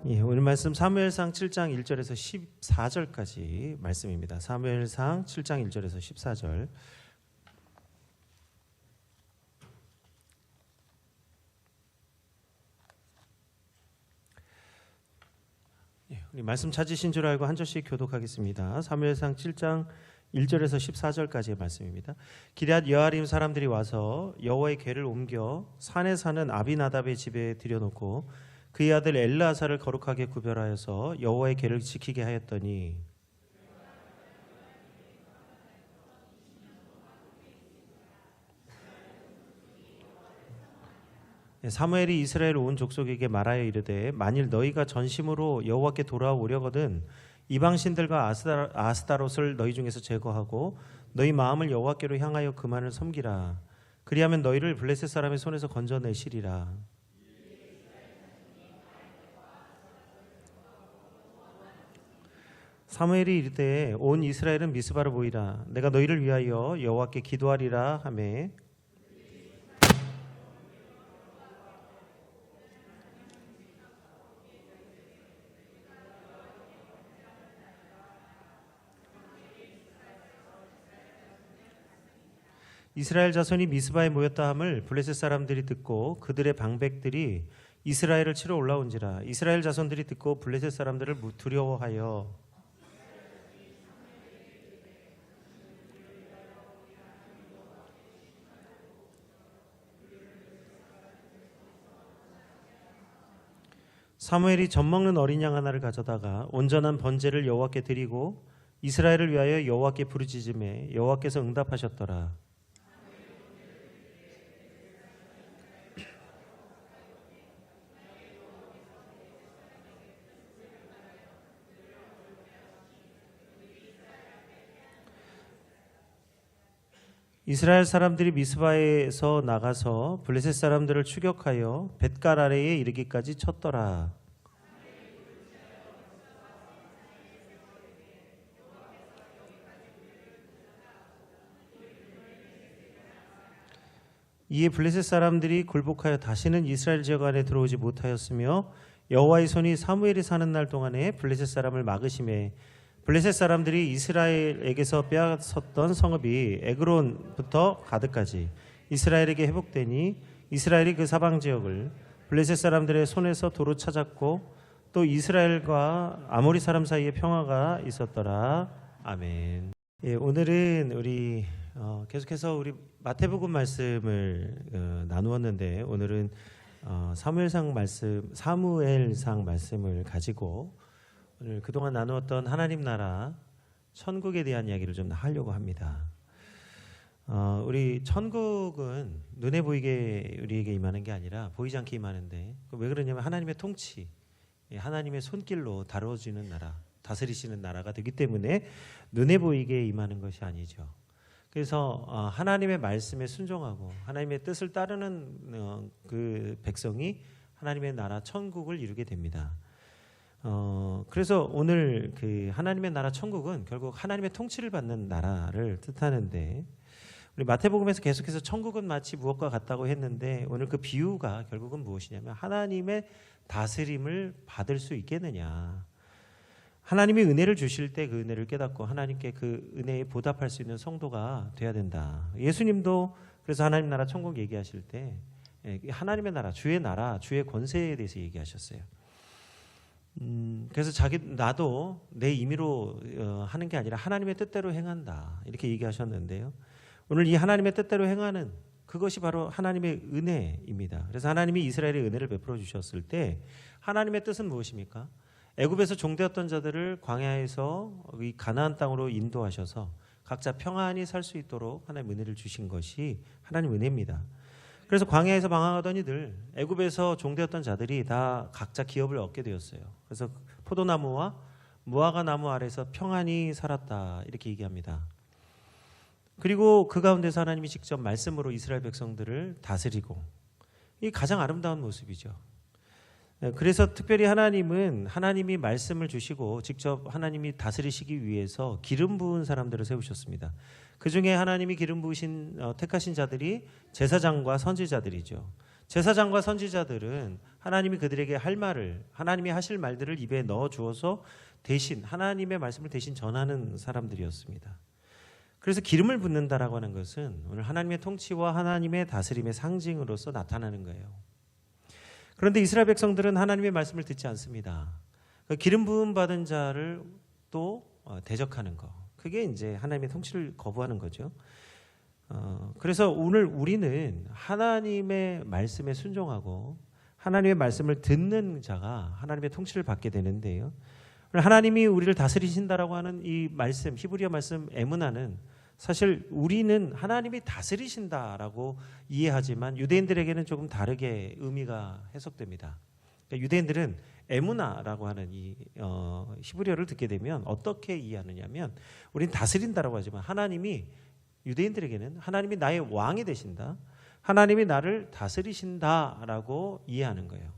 예, 오늘 말씀 사무엘상 7장 1절에서 14절까지 말씀입니다. 사무엘상 7장 1절에서 14절. 예, 우리 말씀 찾으신 줄 알고 한 절씩 교독하겠습니다. 사무엘상 7장 1절에서 14절까지의 말씀입니다. 기럇 여아림 사람들이 와서 여호와의 궤를 옮겨 산에 사는 아비나답의 집에 들여놓고 그의 아들 엘르아사를 거룩하게 구별하여서 여호와의 궤를 지키게 하였더니 사무엘이 이스라엘 온 족속에게 말하여 이르되 만일 너희가 전심으로 여호와께 돌아오려거든 이방신들과 아스타롯을 너희 중에서 제거하고 너희 마음을 여호와께로 향하여 그만을 섬기라. 그리하면 너희를 블레셋 사람의 손에서 건져내시리라. 사무엘이 이르되 온 이스라엘은 미스바로 모이라. 내가 너희를 위하여 여호와께 기도하리라 하매 이스라엘 자손이 미스바에 모였다 함을 블레셋 사람들이 듣고 그들의 방백들이 이스라엘을 치러 올라온지라. 이스라엘 자손들이 듣고 블레셋 사람들을 두려워하여 사무엘이 젖먹는 어린 양 하나를 가져다가 온전한 번제를 여호와께 드리고 이스라엘을 위하여 여호와께 부르짖음에 여호와께서 응답하셨더라. 이스라엘 사람들이 미스바에서 나가서 블레셋 사람들을 추격하여 벳갈 아래에 이르기까지 쳤더라. 이에 블레셋 사람들이 굴복하여 다시는 이스라엘 지역 안에 들어오지 못하였으며 여호와의 손이 사무엘이 사는 날 동안에 블레셋 사람을 막으심에 블레셋 사람들이 이스라엘에게서 빼앗았던 성읍이 에그론부터 가드까지 이스라엘에게 회복되니 이스라엘이 그 사방 지역을 블레셋 사람들의 손에서 도로 찾았고 또 이스라엘과 아모리 사람 사이에 평화가 있었더라. 아멘. 예, 오늘은 우리 계속해서 우리 마태복음 말씀을 나누었는데 오늘은 사무엘상 말씀을 가지고 오늘 그동안 나누었던 하나님 나라 천국에 대한 이야기를 좀 하려고 합니다. 우리 천국은 눈에 보이게 우리에게 임하는 게 아니라 보이지 않게 임하는데 왜 그러냐면 하나님의 통치, 하나님의 손길로 다뤄지는 나라, 다스리시는 나라가 되기 때문에 눈에 보이게 임하는 것이 아니죠. 그래서 하나님의 말씀에 순종하고 하나님의 뜻을 따르는 그 백성이 하나님의 나라 천국을 이루게 됩니다. 그래서 오늘 그 하나님의 나라 천국은 결국 하나님의 통치를 받는 나라를 뜻하는데 우리 마태복음에서 계속해서 천국은 마치 무엇과 같다고 했는데 오늘 그 비유가 결국은 무엇이냐면 하나님의 다스림을 받을 수 있겠느냐. 하나님이 은혜를 주실 때 그 은혜를 깨닫고 하나님께 그 은혜에 보답할 수 있는 성도가 돼야 된다. 예수님도 그래서 하나님 나라 천국 얘기하실 때 하나님의 나라, 주의 권세에 대해서 얘기하셨어요. 그래서 나도 내 임의로 하는 게 아니라 하나님의 뜻대로 행한다 이렇게 얘기하셨는데요. 오늘 이 하나님의 뜻대로 행하는 그것이 바로 하나님의 은혜입니다. 그래서 하나님이 이스라엘의 은혜를 베풀어 주셨을 때 하나님의 뜻은 무엇입니까? 애굽에서 종되었던 자들을 광야에서 이 가나안 땅으로 인도하셔서 각자 평안히 살 수 있도록 하나님 은혜를 주신 것이 하나님 은혜입니다. 그래서 광야에서 방황하던 이들, 애굽에서 종되었던 자들이 다 각자 기업을 얻게 되었어요. 그래서 포도나무와 무화과 나무 아래서 평안히 살았다 이렇게 얘기합니다. 그리고 그 가운데서 하나님이 직접 말씀으로 이스라엘 백성들을 다스리고 이 가장 아름다운 모습이죠. 그래서 특별히 하나님이 말씀을 주시고 직접 하나님이 다스리시기 위해서 기름 부은 사람들을 세우셨습니다. 그 중에 하나님이 기름 부으신 택하신 자들이 제사장과 선지자들이죠. 제사장과 선지자들은 하나님이 그들에게 할 말을, 하나님이 하실 말들을 입에 넣어 주어서 대신 하나님의 말씀을 대신 전하는 사람들이었습니다. 그래서 기름을 붓는다라고 하는 것은 오늘 하나님의 통치와 하나님의 다스림의 상징으로서 나타나는 거예요. 그런데 이스라엘 백성들은 하나님의 말씀을 듣지 않습니다. 기름 부음 받은 자를 또 대적하는 거, 그게 이제 하나님의 통치를 거부하는 거죠. 그래서 오늘 우리는 하나님의 말씀에 순종하고 하나님의 말씀을 듣는 자가 하나님의 통치를 받게 되는데요. 하나님이 우리를 다스리신다라고 하는 이 말씀, 히브리어 말씀 에무나는 사실 우리는 하나님이 다스리신다라고 이해하지만 유대인들에게는 조금 다르게 의미가 해석됩니다. 그러니까 유대인들은 에무나라고 하는 이 히브리어를 듣게 되면 어떻게 이해하느냐면, 우리는 다스린다라고 하지만 하나님이, 유대인들에게는 하나님이 나의 왕이 되신다, 하나님이 나를 다스리신다라고 이해하는 거예요.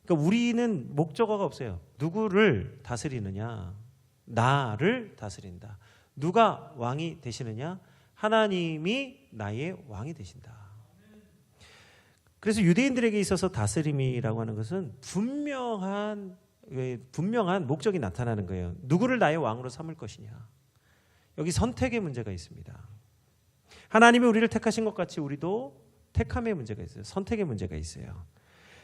그러니까 우리는 목적어가 없어요. 누구를 다스리느냐? 나를 다스린다. 누가 왕이 되시느냐? 하나님이 나의 왕이 되신다. 그래서 유대인들에게 있어서 다스림이라고 하는 것은 분명한 목적이 나타나는 거예요. 누구를 나의 왕으로 삼을 것이냐. 여기 선택의 문제가 있습니다. 하나님이 우리를 택하신 것 같이 우리도 택함의 문제가 있어요. 선택의 문제가 있어요.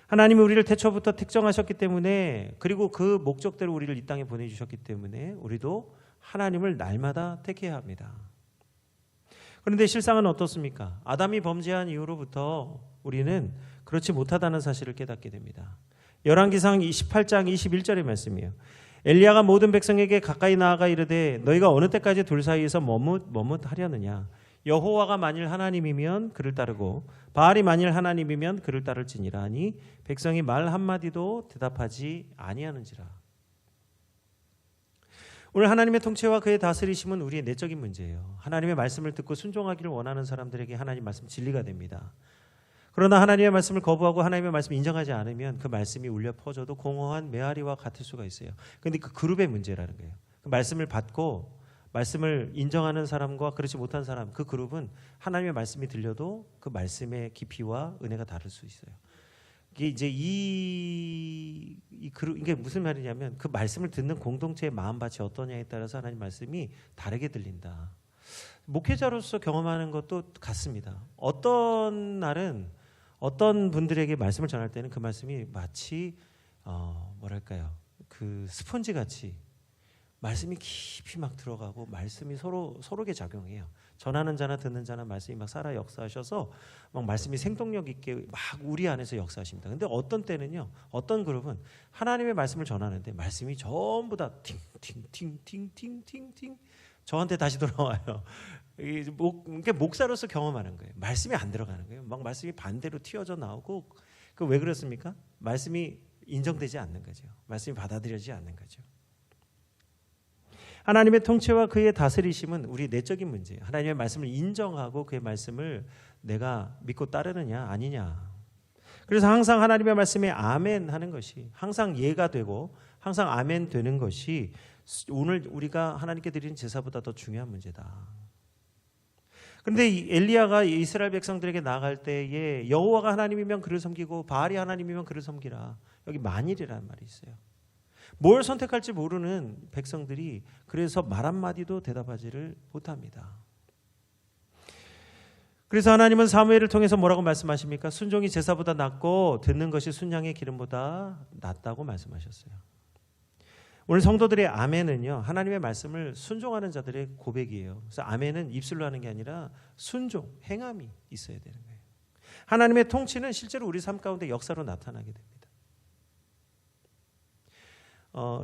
하나님이 우리를 태초부터 택정하셨기 때문에, 그리고 그 목적대로 우리를 이 땅에 보내주셨기 때문에 우리도 하나님을 날마다 택해야 합니다. 그런데 실상은 어떻습니까? 아담이 범죄한 이후로부터 우리는 그렇지 못하다는 사실을 깨닫게 됩니다. 열왕기상 28장 21절의 말씀이에요. 엘리야가 모든 백성에게 가까이 나아가 이르되 너희가 어느 때까지 둘 사이에서 머뭇하려느냐? 여호와가 만일 하나님이면 그를 따르고 바알이 만일 하나님이면 그를 따를지니라 하니 백성이 말 한마디도 대답하지 아니하는지라. 오늘 하나님의 통치와 그의 다스리심은 우리의 내적인 문제예요. 하나님의 말씀을 듣고 순종하기를 원하는 사람들에게 하나님 말씀 진리가 됩니다. 그러나 하나님의 말씀을 거부하고 하나님의 말씀을 인정하지 않으면 그 말씀이 울려 퍼져도 공허한 메아리와 같을 수가 있어요. 그런데 그 그룹의 문제라는 거예요. 그 말씀을 받고 말씀을 인정하는 사람과 그렇지 못한 사람, 그 그룹은 하나님의 말씀이 들려도 그 말씀의 깊이와 은혜가 다를 수 있어요. 이게 이제 이게 무슨 말이냐면, 그 말씀을 듣는 공동체의 마음밭이 어떠냐에 따라서 하나님 말씀이 다르게 들린다. 목회자로서 경험하는 것도 같습니다. 어떤 날은 어떤 분들에게 말씀을 전할 때는 그 말씀이 마치 그 스펀지 같이 말씀이 깊이 막 들어가고 말씀이 서로에게 작용해요. 전하는 자나 듣는 자나 말씀이 막 살아 역사하셔서 막 말씀이 생동력 있게 막 우리 안에서 역사하십니다. 근데 어떤 때는요, 어떤 그룹은 하나님의 말씀을 전하는데 말씀이 전부 다 팅팅팅팅팅팅 저한테 다시 돌아와요. 이게 목사로서 경험하는 거예요. 말씀이 안 들어가는 거예요. 막 말씀이 반대로 튀어져 나오고. 그 왜 그렇습니까? 말씀이 인정되지 않는 거죠. 말씀이 받아들여지지 않는 거죠. 하나님의 통치와 그의 다스리심은 우리 내적인 문제예요. 하나님의 말씀을 인정하고 그의 말씀을 내가 믿고 따르느냐 아니냐. 그래서 항상 하나님의 말씀에 아멘 하는 것이, 항상 예가 되고 항상 아멘 되는 것이 오늘 우리가 하나님께 드리는 제사보다 더 중요한 문제다. 그런데 엘리야가 이스라엘 백성들에게 나아갈 때에 여호와가 하나님이면 그를 섬기고 바알이 하나님이면 그를 섬기라. 여기 만일이라는 말이 있어요. 뭘 선택할지 모르는 백성들이 그래서 말 한마디도 대답하지를 못합니다. 그래서 하나님은 사무엘을 통해서 뭐라고 말씀하십니까? 순종이 제사보다 낫고 듣는 것이 순양의 기름보다 낫다고 말씀하셨어요. 오늘 성도들의 아멘은요, 하나님의 말씀을 순종하는 자들의 고백이에요. 그래서 아멘은 입술로 하는 게 아니라 순종, 행함이 있어야 되는 거예요. 하나님의 통치는 실제로 우리 삶 가운데 역사로 나타나게 됩니다.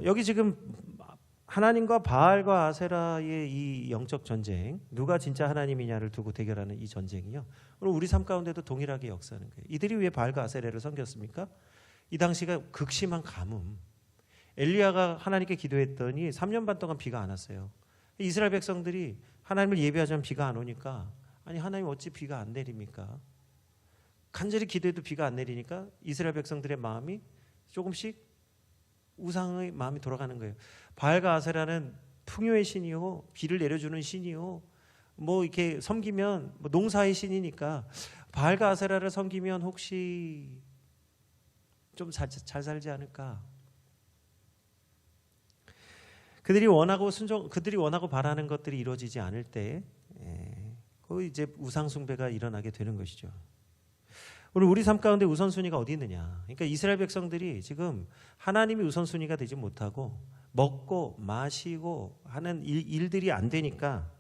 여기 지금 하나님과 바알과 아세라의 이 영적 전쟁, 누가 진짜 하나님이냐를 두고 대결하는 이 전쟁이요, 오늘 우리 삶 가운데도 동일하게 역사하는 거예요. 이들이 왜 바알과 아세라를 섬겼습니까? 이 당시가 극심한 가뭄. 엘리야가 하나님께 기도했더니 3년 반 동안 비가 안 왔어요. 이스라엘 백성들이 하나님을 예배하자면 비가 안 오니까, 아니 하나님 어찌 비가 안 내립니까? 간절히 기도해도 비가 안 내리니까 이스라엘 백성들의 마음이 조금씩 우상의 마음이 돌아가는 거예요. 바알과 아세라는 풍요의 신이요, 비를 내려주는 신이요, 뭐 이렇게 섬기면 뭐 농사의 신이니까 바알과 아세라를 섬기면 혹시 좀 잘 살지 않을까? 그들이 원하고 바라는 것들이 이루어지지 않을 때, 그 이제 우상 숭배가 일어나게 되는 것이죠. 오늘 우리 삶 가운데 우선순위가 어디 있느냐? 그러니까 이스라엘 백성들이 지금 하나님이 우선순위가 되지 못하고 먹고 마시고 하는 일들이 안 되니까,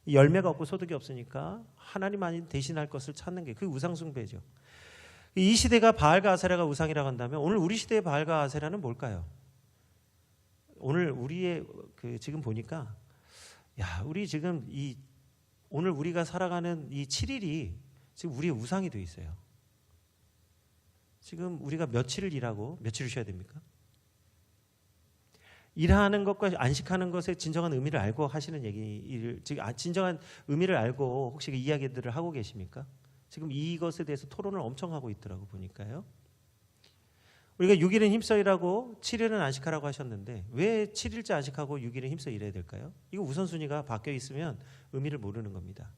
열매가 없고 소득이 없으니까 하나님 대신할 것을 찾는 게 그 우상 숭배죠. 이 시대가 바알과 아세라가 우상이라고 한다면 오늘 우리 시대의 바알과 아세라는 뭘까요? 오늘 우리의 지금 보니까 우리 지금 오늘 우리가 살아가는 이 7일이 지금 우리의 우상이 되어 있어요. 지금 우리가 며칠을 일하고 며칠을 쉬어야 됩니까? 일하는 것과 안식하는 것의 진정한 의미를 알고 하시는 얘기를, 진정한 의미를 알고 혹시 그 이야기들을 하고 계십니까? 지금 이것에 대해서 토론을 엄청 하고 있더라고 보니까요. 우리가 6일은 힘써 일하고 7일은 안식하라고 하셨는데 왜 7일째 안식하고 6일은 힘써 일해야 될까요? 이거 우선순위가 바뀌어 있으면 의미를 모르는 겁니다.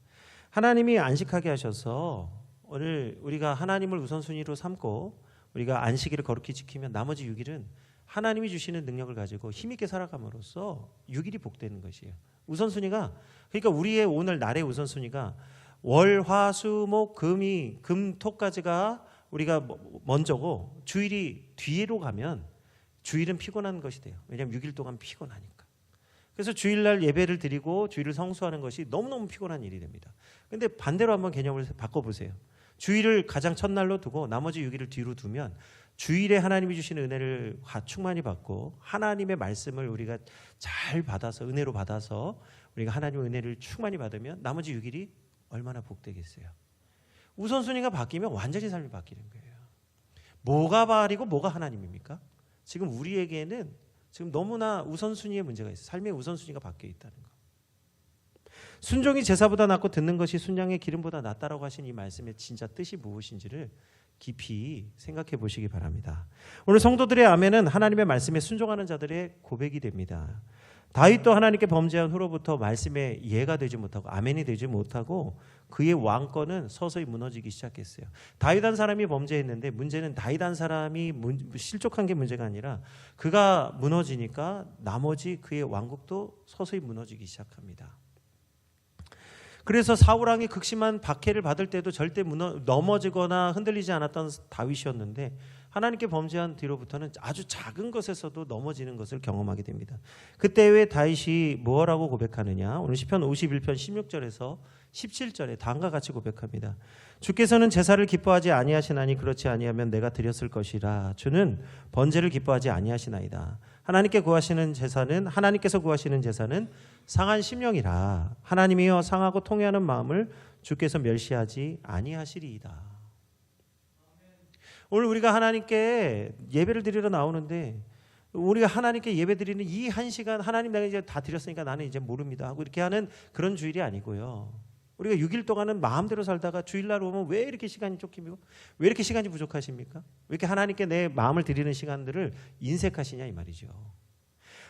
하나님이 안식하게 하셔서 오늘 우리가 하나님을 우선순위로 삼고 우리가 안식일을 거룩히 지키면 나머지 6일은 하나님이 주시는 능력을 가지고 힘있게 살아감으로써 6일이 복되는 것이에요. 우선순위가, 그러니까 우리의 오늘 날의 우선순위가 월, 화, 수, 목, 금, 토까지가 우리가 먼저고 주일이 뒤로 가면 주일은 피곤한 것이 돼요. 왜냐하면 6일 동안 피곤하니까. 그래서 주일날 예배를 드리고 주일을 성수하는 것이 너무너무 피곤한 일이 됩니다. 그런데 반대로 한번 개념을 바꿔보세요. 주일을 가장 첫날로 두고 나머지 6일을 뒤로 두면 주일에 하나님이 주시는 은혜를 충만히 받고 하나님의 말씀을 우리가 잘 받아서 은혜로 받아서 우리가 하나님의 은혜를 충만히 받으면 나머지 6일이 얼마나 복되겠어요. 우선순위가 바뀌면 완전히 삶이 바뀌는 거예요. 뭐가 바알이고 뭐가 하나님입니까? 지금 우리에게는 지금 너무나 우선순위의 문제가 있어요. 삶의 우선순위가 바뀌어 있다는 거. 순종이 제사보다 낫고 듣는 것이 순양의 기름보다 낫다라고 하신 이 말씀의 진짜 뜻이 무엇인지를 깊이 생각해 보시기 바랍니다. 오늘 성도들의 아멘은 하나님의 말씀에 순종하는 자들의 고백이 됩니다. 다윗도 하나님께 범죄한 후로부터 말씀에 이해가 되지 못하고 아멘이 되지 못하고 그의 왕권은 서서히 무너지기 시작했어요. 다윗 한 사람이 범죄했는데 문제는 다윗 한 사람이 실족한 게 문제가 아니라 그가 무너지니까 나머지 그의 왕국도 서서히 무너지기 시작합니다. 그래서 사울 왕이 극심한 박해를 받을 때도 절대 넘어지거나 흔들리지 않았던 다윗이었는데 하나님께 범죄한 뒤로부터는 아주 작은 것에서도 넘어지는 것을 경험하게 됩니다. 그때 왜 다윗이 뭐라고 고백하느냐? 오늘 시편 51편 16절에서 17절에 다음과 같이 고백합니다. 주께서는 제사를 기뻐하지 아니하시나니 그렇지 아니하면 내가 드렸을 것이라. 주는 번제를 기뻐하지 아니하시나이다. 하나님께서 구하시는 제사는 상한 심령이라. 하나님이여 상하고 통회하는 마음을 주께서 멸시하지 아니하시리이다. 오늘 우리가 하나님께 예배를 드리러 나오는데 우리가 하나님께 예배 드리는 이 한 시간 하나님 내가 이제 다 드렸으니까 나는 이제 모릅니다 하고 이렇게 하는 그런 주일이 아니고요. 우리가 6일 동안은 마음대로 살다가 주일날 오면 왜 이렇게 시간이 쫓기고 왜 이렇게 시간이 부족하십니까? 왜 이렇게 하나님께 내 마음을 드리는 시간들을 인색하시냐 이 말이죠.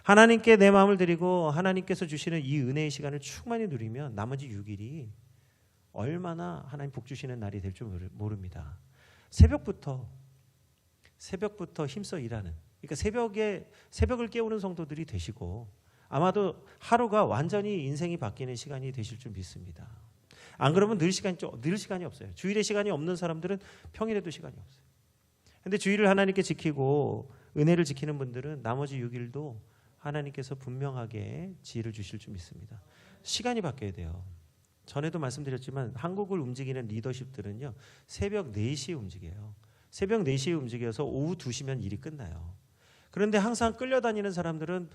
하나님께 내 마음을 드리고 하나님께서 주시는 이 은혜의 시간을 충만히 누리면 나머지 6일이 얼마나 하나님 복 주시는 날이 될 줄 모릅니다. 새벽부터 힘써 일하는, 그러니까 새벽을 깨우는 성도들이 되시고 아마도 하루가 완전히 인생이 바뀌는 시간이 되실 줄 믿습니다. 안 그러면 늘 시간이 없어요. 주일에 시간이 없는 사람들은 평일에도 시간이 없어요. 그런데 주일을 하나님께 지키고 은혜를 지키는 분들은 나머지 6일도 하나님께서 분명하게 지혜를 주실 줄 믿습니다. 시간이 바뀌어야 돼요. 전에도 말씀드렸지만 한국을 움직이는 리더십들은요 새벽 4시에 움직여요. 새벽 4시에 움직여서 오후 2시면 일이 끝나요. 그런데 항상 끌려다니는 사람들은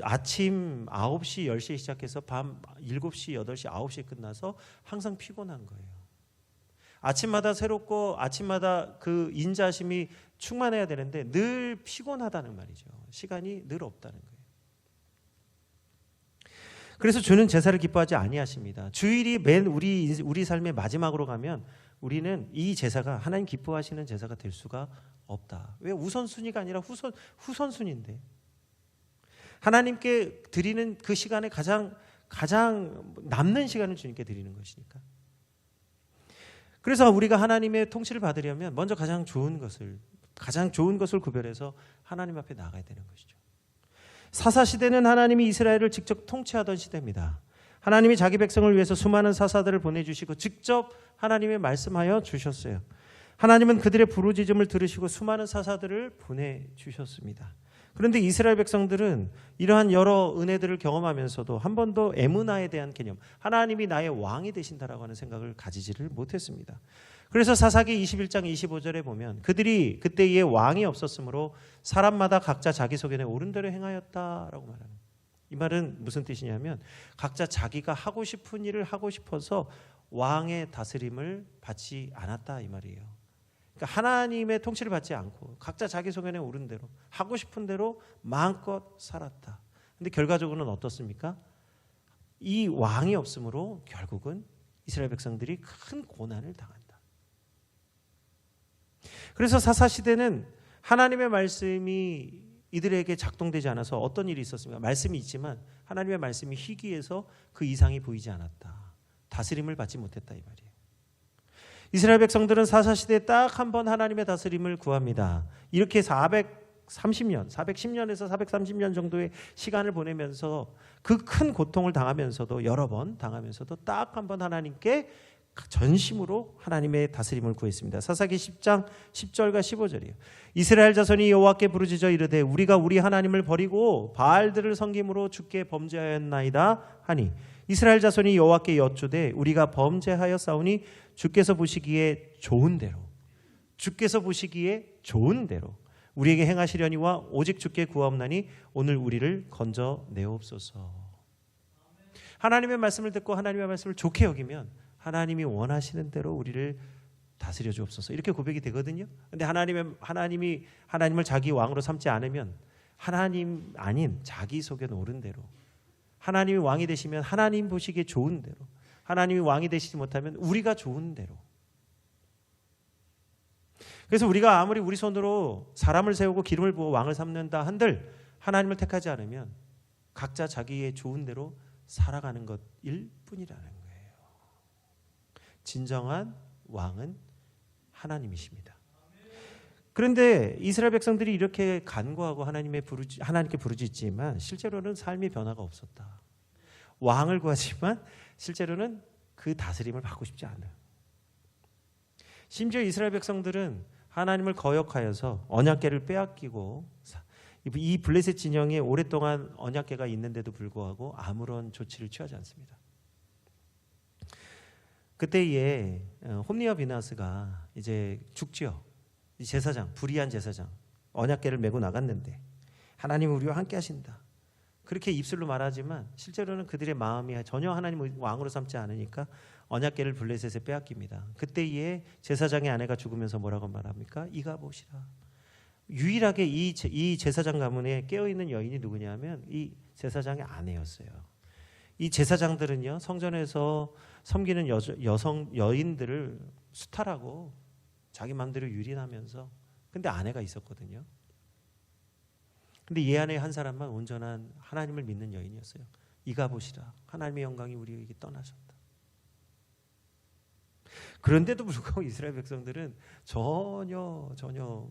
아침 9시, 10시에 시작해서 밤 7시, 8시, 9시에 끝나서 항상 피곤한 거예요. 아침마다 새롭고 아침마다 그 인자심이 충만해야 되는데 늘 피곤하다는 말이죠. 시간이 늘 없다는 거예요. 그래서 주는 제사를 기뻐하지 아니하십니다. 주일이 맨 우리 삶의 마지막으로 가면 우리는 이 제사가 하나님 기뻐하시는 제사가 될 수가 없다. 왜? 우선순위가 아니라 후선순위인데 하나님께 드리는 그 시간에 가장 남는 시간을 주님께 드리는 것이니까. 그래서 우리가 하나님의 통치를 받으려면 먼저 가장 좋은 것을 가장 좋은 것을 구별해서 하나님 앞에 나가야 되는 것이죠. 사사시대는 하나님이 이스라엘을 직접 통치하던 시대입니다. 하나님이 자기 백성을 위해서 수많은 사사들을 보내주시고 직접 하나님이 말씀하여 주셨어요. 하나님은 그들의 부르짖음을 들으시고 수많은 사사들을 보내주셨습니다. 그런데 이스라엘 백성들은 이러한 여러 은혜들을 경험하면서도 한 번도 에무나에 대한 개념, 하나님이 나의 왕이 되신다라고 하는 생각을 가지지를 못했습니다. 그래서 사사기 21장 25절에 보면 그들이 그때에 왕이 없었으므로 사람마다 각자 자기 소견에 옳은 대로 행하였다라고 말하는, 이 말은 무슨 뜻이냐면 각자 자기가 하고 싶은 일을 하고 싶어서 왕의 다스림을 받지 않았다 이 말이에요. 그러니까 하나님의 통치를 받지 않고 각자 자기 소견에 옳은 대로 하고 싶은 대로 마음껏 살았다. 근데 결과적으로는 어떻습니까? 이 왕이 없으므로 결국은 이스라엘 백성들이 큰 고난을 당한다. 그래서 사사시대는 하나님의 말씀이 이들에게 작동되지 않아서 어떤 일이 있었습니까? 말씀이 있지만 하나님의 말씀이 희귀해서 그 이상이 보이지 않았다. 다스림을 받지 못했다 이 말이에요. 이스라엘 백성들은 사사시대에 딱 한 번 하나님의 다스림을 구합니다. 이렇게 410년에서 430년 정도의 시간을 보내면서 그 큰 고통을 당하면서도 여러 번 당하면서도 딱 한 번 하나님께 전심으로 하나님의 다스림을 구했습니다. 사사기 10장 10절과 15절이에요. 이스라엘 자손이 여호와께 부르짖어 이르되 우리가 우리 하나님을 버리고 바알들을 섬김으로 주께 범죄하였나이다 하니 이스라엘 자손이 여호와께 여쭈되 우리가 범죄하여 싸우니 주께서 보시기에 좋은 대로 우리에게 행하시려니와 오직 주께 구하옵나니 오늘 우리를 건져내옵소서. 하나님의 말씀을 듣고 하나님의 말씀을 좋게 여기면 하나님이 원하시는 대로 우리를 다스려 주옵소서 이렇게 고백이 되거든요. 그런데 하나님을 자기 왕으로 삼지 않으면 하나님 아닌 자기 속에 옳은 대로, 하나님이 왕이 되시면 하나님 보시기에 좋은 대로, 하나님이 왕이 되시지 못하면 우리가 좋은 대로. 그래서 우리가 아무리 우리 손으로 사람을 세우고 기름을 부어 왕을 삼는다 한들 하나님을 택하지 않으면 각자 자기의 좋은 대로 살아가는 것일 뿐이라는 거예요. 진정한 왕은 하나님이십니다. 그런데 이스라엘 백성들이 이렇게 간구하고 하나님께 부르짖지만 실제로는 삶의 변화가 없었다. 왕을 구하지만 실제로는 그 다스림을 받고 싶지 않아요. 심지어 이스라엘 백성들은 하나님을 거역하여서 언약궤를 빼앗기고 이 블레셋 진영에 오랫동안 언약궤가 있는데도 불구하고 아무런 조치를 취하지 않습니다. 그때에 홈니와 비나스가 이제 죽죠. 이 제사장, 불의한 제사장, 언약궤를 메고 나갔는데 하나님은 우리와 함께 하신다. 그렇게 입술로 말하지만 실제로는 그들의 마음이 전혀 하나님을 왕으로 삼지 않으니까 언약궤를 블레셋에 빼앗깁니다. 그때에 제사장의 아내가 죽으면서 뭐라고 말합니까? 이가봇이라. 유일하게 이 제사장 가문에 깨어있는 여인이 누구냐면 이 제사장의 아내였어요. 이 제사장들은요 성전에서 섬기는 여인들을 수탈하고 자기 마음대로 유린하면서, 근데 아내가 있었거든요. 근데 이 안에 한 사람만 온전한 하나님을 믿는 여인이었어요. 이가봇이라. 하나님의 영광이 우리에게 떠나셨다. 그런데도 불구하고 이스라엘 백성들은 전혀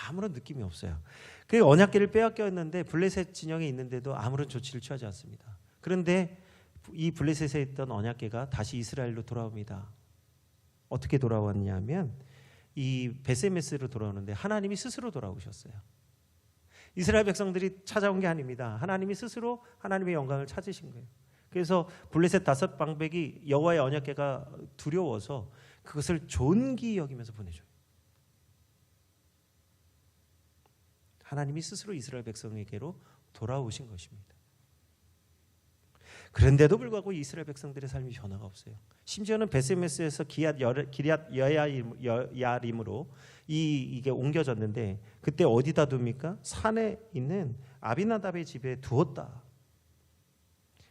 아무런 느낌이 없어요. 그 언약궤를 빼앗겼는데 블레셋 진영에 있는데도 아무런 조치를 취하지 않습니다. 그런데 이 블레셋에 있던 언약궤가 다시 이스라엘로 돌아옵니다. 어떻게 돌아왔냐면 이 베세메스로 돌아오는데 하나님이 스스로 돌아오셨어요. 이스라엘 백성들이 찾아온 게 아닙니다. 하나님이 스스로 하나님의 영광을 찾으신 거예요. 그래서 블레셋 5방백이 여호와의 언약궤가 두려워서 그것을 존귀 여기면서 보내줘요. 하나님이 스스로 이스라엘 백성에게로 돌아오신 것입니다. 그런데도 불구하고 이스라엘 백성들의 삶이 변화가 없어요. 심지어는 베세메스에서 기럇 여야림으로 이게 옮겨졌는데 그때 어디다 둡니까? 산에 있는 아비나답의 집에 두었다.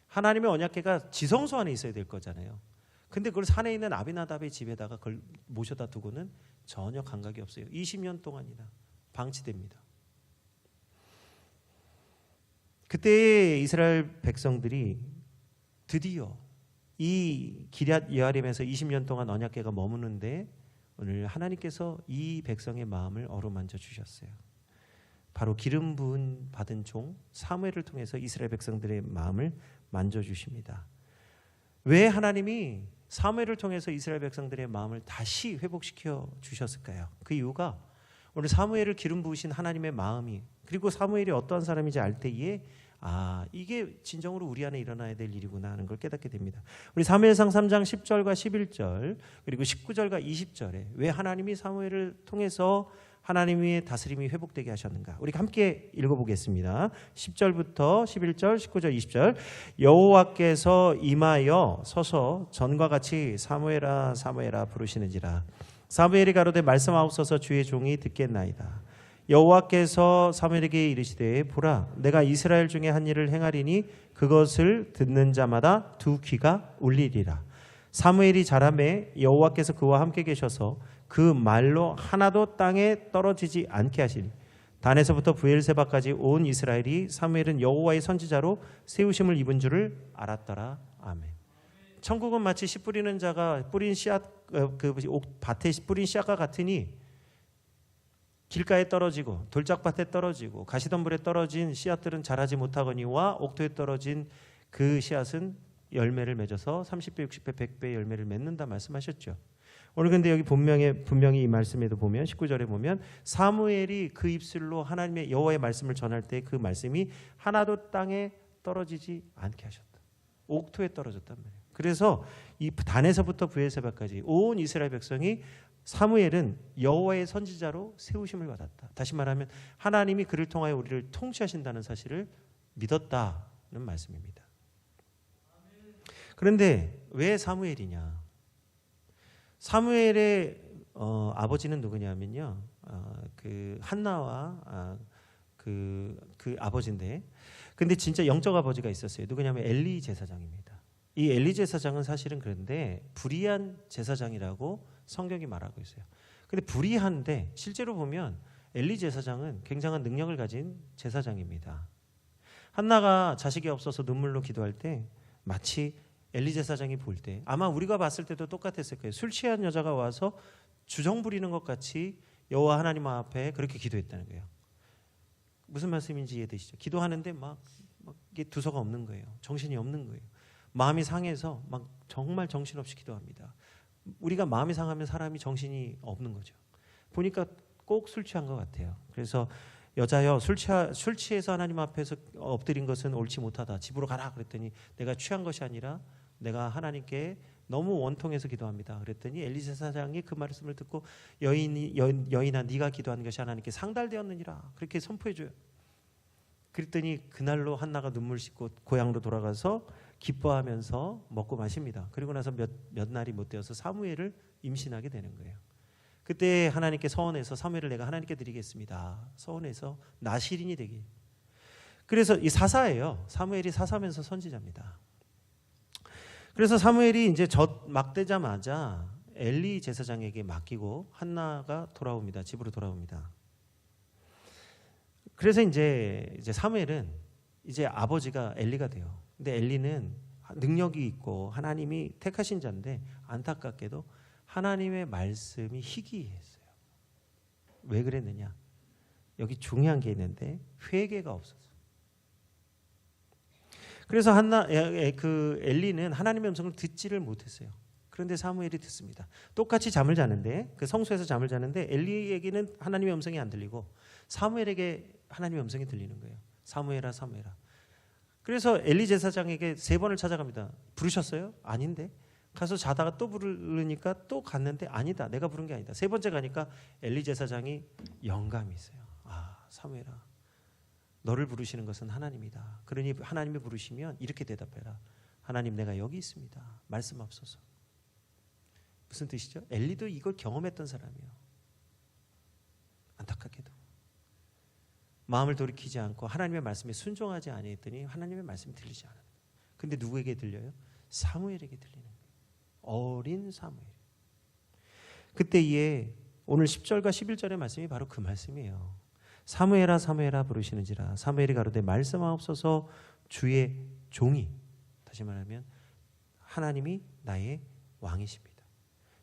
하나님의 언약궤가 지성소 안에 있어야 될 거잖아요. 근데 그걸 산에 있는 아비나답의 집에다가 그걸 모셔다 두고는 전혀 감각이 없어요. 20년 동안이나 방치됩니다. 그때 이스라엘 백성들이 드디어 이 기럇 여아림에서 20년 동안 언약궤가 머무는데 오늘 하나님께서 이 백성의 마음을 어루만져 주셨어요. 바로 기름 부은 받은 종 사무엘을 통해서 이스라엘 백성들의 마음을 만져주십니다. 왜 하나님이 사무엘을 통해서 이스라엘 백성들의 마음을 다시 회복시켜 주셨을까요? 그 이유가 오늘 사무엘을 기름 부으신 하나님의 마음이, 그리고 사무엘이 어떠한 사람인지 알 때에 이게 진정으로 우리 안에 일어나야 될 일이구나 하는 걸 깨닫게 됩니다. 우리 사무엘상 3장 10절과 11절 그리고 19절과 20절에 왜 하나님이 사무엘을 통해서 하나님의 다스림이 회복되게 하셨는가? 우리 함께 읽어보겠습니다. 10절부터 11절, 19절, 20절. 여호와께서 임하여 서서 전과 같이 사무엘아 사무엘아 부르시는지라. 사무엘이 가로되 말씀하옵소서 주의 종이 듣겠나이다. 여호와께서 사무엘에게 이르시되 보라 내가 이스라엘 중에 한 일을 행하리니 그것을 듣는 자마다 두 귀가 울리리라. 사무엘이 자라매 여호와께서 그와 함께 계셔서 그 말로 하나도 땅에 떨어지지 않게 하시니 단에서부터 부엘세바까지 온 이스라엘이 사무엘은 여호와의 선지자로 세우심을 입은 줄을 알았더라. 아멘. 천국은 마치 씨 뿌리는 자가 뿌린 씨앗, 그 밭에 뿌린 씨앗과 같으니 길가에 떨어지고 돌짝밭에 떨어지고 가시덤불에 떨어진 씨앗들은 자라지 못하거니와 옥토에 떨어진 그 씨앗은 열매를 맺어서 30배, 60배, 100배 열매를 맺는다 말씀하셨죠. 오늘 근데 여기 분명히 이 말씀에도 보면 19절에 보면 사무엘이 그 입술로 하나님의 여호와의 말씀을 전할 때 그 말씀이 하나도 땅에 떨어지지 않게 하셨다. 옥토에 떨어졌단 말이에요. 그래서 이 단에서부터 부엘세바까지 온 이스라엘 백성이 사무엘은 여호와의 선지자로 세우심을 받았다. 다시 말하면 하나님이 그를 통하여 우리를 통치하신다는 사실을 믿었다는 말씀입니다. 그런데 왜 사무엘이냐? 사무엘의 아버지는 누구냐면요, 그 한나와 그 아버지인데, 근데 진짜 영적 아버지가 있었어요. 누구냐면 엘리 제사장입니다. 이 엘리 제사장은 사실은 그런데 불의한 제사장이라고 성경이 말하고 있어요. 근데 불의한데 실제로 보면 엘리 제사장은 굉장한 능력을 가진 제사장입니다. 한나가 자식이 없어서 눈물로 기도할 때 마치 엘리 제사장이 볼 때 아마 우리가 봤을 때도 똑같았을 거예요. 술 취한 여자가 와서 주정 부리는 것 같이 여호와 하나님 앞에 그렇게 기도했다는 거예요. 무슨 말씀인지 이해되시죠? 기도하는데 막 이게 두서가 없는 거예요. 정신이 없는 거예요. 마음이 상해서 막 정말 정신없이 기도합니다. 우리가 마음이 상하면 사람이 정신이 없는 거죠. 보니까 꼭 술 취한 것 같아요. 그래서 여자여 술 취해서 하나님 앞에서 엎드린 것은 옳지 못하다. 집으로 가라 그랬더니 내가 취한 것이 아니라 내가 하나님께 너무 원통해서 기도합니다. 그랬더니 엘리 제사장이 그 말씀을 듣고 여인아 네가 기도하는 것이 하나님께 상달되었느니라 그렇게 선포해줘요. 그랬더니 그날로 한나가 눈물 씻고 고향으로 돌아가서 기뻐하면서 먹고 마십니다. 그리고 나서 몇 날이 못 되어서 사무엘을 임신하게 되는 거예요. 그때 하나님께 서원해서 사무엘을 내가 하나님께 드리겠습니다. 서원해서 나실인이 되기. 그래서 이 사사예요. 사무엘이 사사면서 선지자입니다. 그래서 사무엘이 이제 막 되자마자 엘리 제사장에게 맡기고 한나가 돌아옵니다. 집으로 돌아옵니다. 그래서 이제 사무엘은 이제 아버지가 엘리가 돼요. 근데 엘리는 능력이 있고 하나님이 택하신 자인데 안타깝게도 하나님의 말씀이 희귀했어요. 왜 그랬느냐? 여기 중요한 게 있는데 회개가 없었어요. 그래서 그 엘리는 하나님의 음성을 듣지를 못했어요. 그런데 사무엘이 듣습니다. 똑같이 잠을 자는데 그 성소에서 잠을 자는데 엘리에게는 하나님의 음성이 안 들리고 사무엘에게 하나님의 음성이 들리는 거예요. 사무엘아 사무엘아. 그래서 엘리 제사장에게 3번을 찾아갑니다. 부르셨어요? 아닌데. 가서 자다가 또 부르니까 또 갔는데 아니다. 내가 부른 게 아니다. 3번째 가니까 엘리 제사장이 영감이 있어요. 사무엘아 너를 부르시는 것은 하나님이다. 그러니 하나님이 부르시면 이렇게 대답해라. 하나님 내가 여기 있습니다. 말씀하옵소서. 무슨 뜻이죠? 엘리도 이걸 경험했던 사람이에요. 안타깝게도 마음을 돌이키지 않고 하나님의 말씀에 순종하지 아니했더니 하나님의 말씀이 들리지 않아요. 근데 누구에게 들려요? 사무엘에게 들리는 거예요. 어린 사무엘. 그때에 오늘 10절과 11절의 말씀이 바로 그 말씀이에요. 사무엘아 사무엘아 부르시는지라. 사무엘이 가로되 말씀하옵소서 주의 종이, 다시 말하면 하나님이 나의 왕이십니다.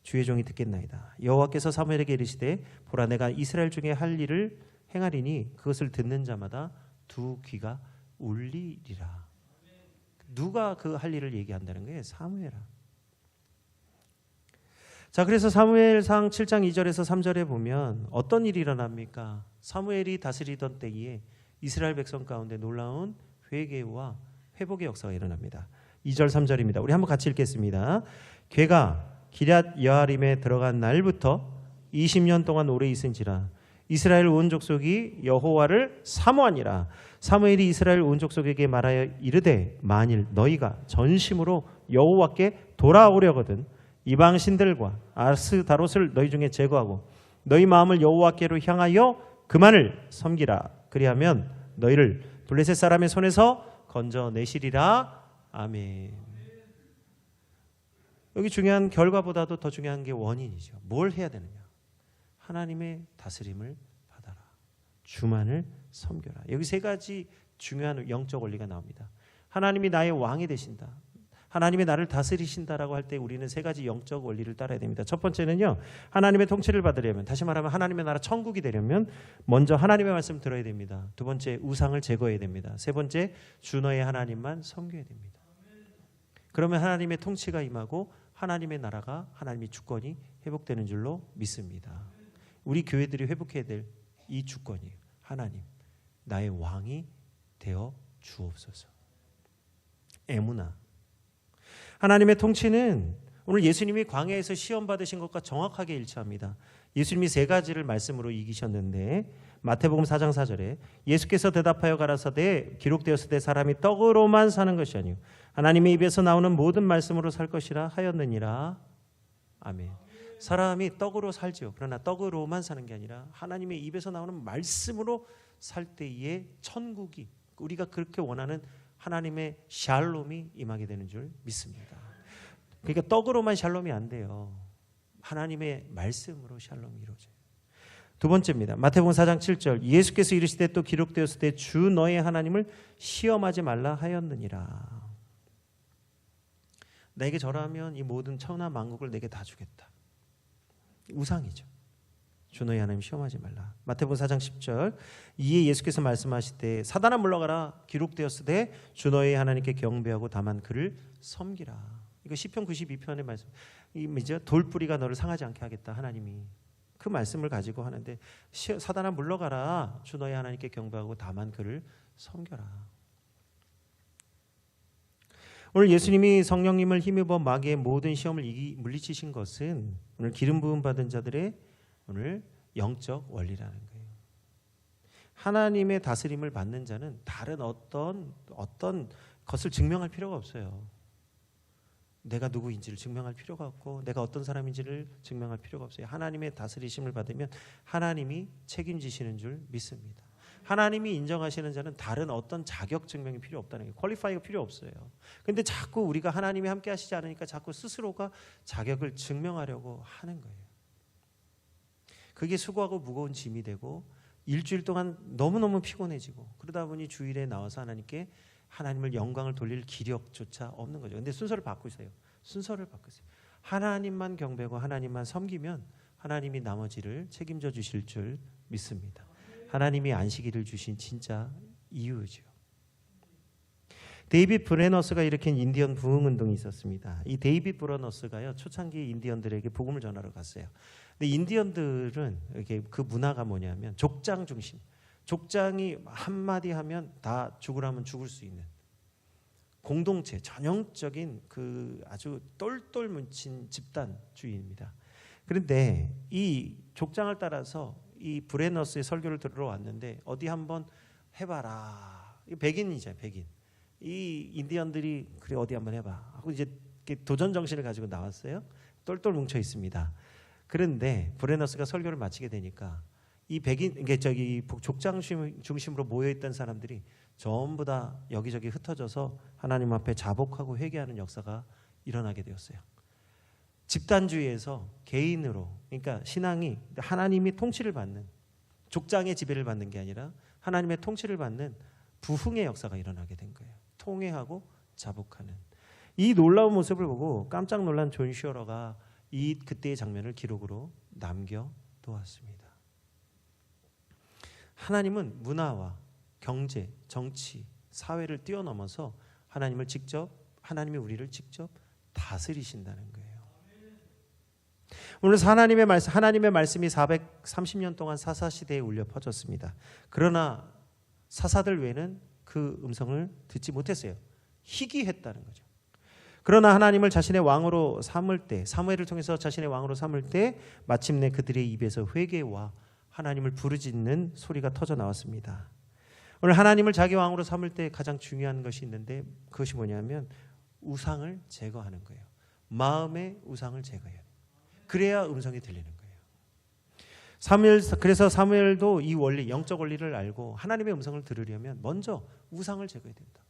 주의 종이 듣겠나이다. 여호와께서 사무엘에게 이르시되 보라 내가 이스라엘 중에 할 일을 행하리니 그것을 듣는 자마다 두 귀가 울리리라. 누가 그 할 일을 얘기한다는 거예요? 사무엘아. 자, 그래서 사무엘상 7장 2절에서 3절에 보면 어떤 일이 일어납니까? 사무엘이 다스리던 때에 이스라엘 백성 가운데 놀라운 회개와 회복의 역사가 일어납니다. 2절 3절입니다. 우리 한번 같이 읽겠습니다. 괴가 기럇 여아림에 들어간 날부터 20년 동안 오래 있은지라 이스라엘 온 족속이 여호와를 사모하니라. 사무엘이 이스라엘 온 족속에게 말하여 이르되 만일 너희가 전심으로 여호와께 돌아오려거든 이방 신들과 아스다롯을 너희 중에 제거하고 너희 마음을 여호와께로 향하여 그만을 섬기라. 그리하면 너희를 블레셋 사람의 손에서 건져내시리라. 아멘. 여기 중요한 결과보다도 더 중요한 게 원인이죠. 뭘 해야 되느냐? 하나님의 다스림을 받아라. 주만을 섬겨라. 여기 세 가지 중요한 영적 원리가 나옵니다. 하나님이 나의 왕이 되신다. 하나님이 나를 다스리신다라고 할 때 우리는 세 가지 영적 원리를 따라야 됩니다. 첫 번째는요, 하나님의 통치를 받으려면, 다시 말하면 하나님의 나라 천국이 되려면 먼저 하나님의 말씀 들어야 됩니다. 두 번째, 우상을 제거해야 됩니다. 세 번째, 주 너의 하나님만 섬겨야 됩니다. 그러면 하나님의 통치가 임하고 하나님의 나라가, 하나님의 주권이 회복되는 줄로 믿습니다. 우리 교회들이 회복해야 될 이 주권이에요. 하나님, 나의 왕이 되어 주옵소서. 에무나. 하나님의 통치는 오늘 예수님이 광야에서 시험 받으신 것과 정확하게 일치합니다. 예수님이 세 가지를 말씀으로 이기셨는데 마태복음 4장 4절에 예수께서 대답하여 가라사대 기록되었으되 사람이 떡으로만 사는 것이 아니요 하나님의 입에서 나오는 모든 말씀으로 살 것이라 하였느니라. 아멘. 사람이 떡으로 살지요. 그러나 떡으로만 사는 게 아니라 하나님의 입에서 나오는 말씀으로 살 때에 천국이, 우리가 그렇게 원하는 하나님의 샬롬이 임하게 되는 줄 믿습니다. 그러니까 떡으로만 샬롬이 안 돼요. 하나님의 말씀으로 샬롬이 이루어져요. 두 번째입니다. 마태복음 4장 7절 예수께서 이르시되 또 기록되었을 때 주 너의 하나님을 시험하지 말라 하였느니라. 내게 절하면 이 모든 천하 만국을 내게 다 주겠다. 우상이죠. 주 너의 하나님 시험하지 말라. 마태복음 4장 10절 이에 예수께서 말씀하시되 사단아 물러가라 기록되었으되 주 너의 하나님께 경배하고 다만 그를 섬기라. 이거 시편 92편의 말씀. 이제 돌뿌리가 너를 상하지 않게 하겠다. 하나님이 그 말씀을 가지고 하는데 사단아 물러가라 주 너의 하나님께 경배하고 다만 그를 섬겨라. 오늘 예수님이 성령님을 힘입어 마귀의 모든 시험을 물리치신 것은 오늘 기름 부음 받은 자들의 오늘 영적 원리라는 거예요. 하나님의 다스림을 받는 자는 다른 어떤 것을 증명할 필요가 없어요. 내가 누구인지를 증명할 필요가 없고 내가 어떤 사람인지를 증명할 필요가 없어요. 하나님의 다스리심을 받으면 하나님이 책임지시는 줄 믿습니다. 하나님이 인정하시는 자는 다른 어떤 자격 증명이 필요 없다는 거예요. 퀄리파이가 필요 없어요. 그런데 자꾸 우리가 하나님이 함께 하시지 않으니까 자꾸 스스로가 자격을 증명하려고 하는 거예요. 그게 수고하고 무거운 짐이 되고 일주일 동안 너무너무 피곤해지고 그러다 보니 주일에 나와서 하나님께 하나님을 영광을 돌릴 기력조차 없는 거죠. 그런데 순서를 바꾸세요. 순서를 바꾸세요. 하나님만 경배하고 하나님만 섬기면 하나님이 나머지를 책임져 주실 줄 믿습니다. 하나님이 안식일을 주신 진짜 이유죠. 데이빗 브레너스가 일으킨 인디언 부흥 운동이 있었습니다. 이 데이빗 브레너스가요 초창기 인디언들에게 복음을 전하러 갔어요. 근데 인디언들은 이렇게 그 문화가 뭐냐면 족장 중심. 족장이 한마디 하면 다 죽으라면 죽을 수 있는 공동체, 전형적인 그 아주 똘똘 뭉친 집단주의입니다. 그런데 이 족장을 따라서 이 브레너스의 설교를 들으러 왔는데 어디 한번 해봐라. 백인이죠, 백인. 이 인디언들이 그래 어디 한번 해봐 하고 이제 도전 정신을 가지고 나왔어요. 똘똘 뭉쳐 있습니다. 그런데 브레너스가 설교를 마치게 되니까 이 백인, 이게 저기 족장 중심으로 모여있던 사람들이 전부 다 여기저기 흩어져서 하나님 앞에 자복하고 회개하는 역사가 일어나게 되었어요. 집단주의에서 개인으로, 그러니까 신앙이 하나님이 통치를 받는, 족장의 지배를 받는 게 아니라 하나님의 통치를 받는 부흥의 역사가 일어나게 된 거예요. 통회하고 자복하는. 이 놀라운 모습을 보고 깜짝 놀란 존 슈어러가 그때의 장면을 기록으로 남겨두었습니다. 하나님은 문화와 경제, 정치, 사회를 뛰어넘어서 하나님이 우리를 직접 다스리신다는 거예요. 오늘 하나님의 말씀이 430년 동안 사사시대에 울려 퍼졌습니다. 그러나 사사들 외에는 그 음성을 듣지 못했어요. 희귀했다는 거죠. 그러나 하나님을 자신의 왕으로 삼을 때, 사무엘을 통해서 자신의 왕으로 삼을 때 마침내 그들의 입에서 회개와 하나님을 부르짖는 소리가 터져 나왔습니다. 오늘 하나님을 자기 왕으로 삼을 때 가장 중요한 것이 있는데 그것이 뭐냐면 우상을 제거하는 거예요. 마음의 우상을 제거해야 돼요. 그래야 음성이 들리는 거예요. 그래서 사무엘도 이 원리, 영적 원리를 알고 하나님의 음성을 들으려면 먼저 우상을 제거해야 된다.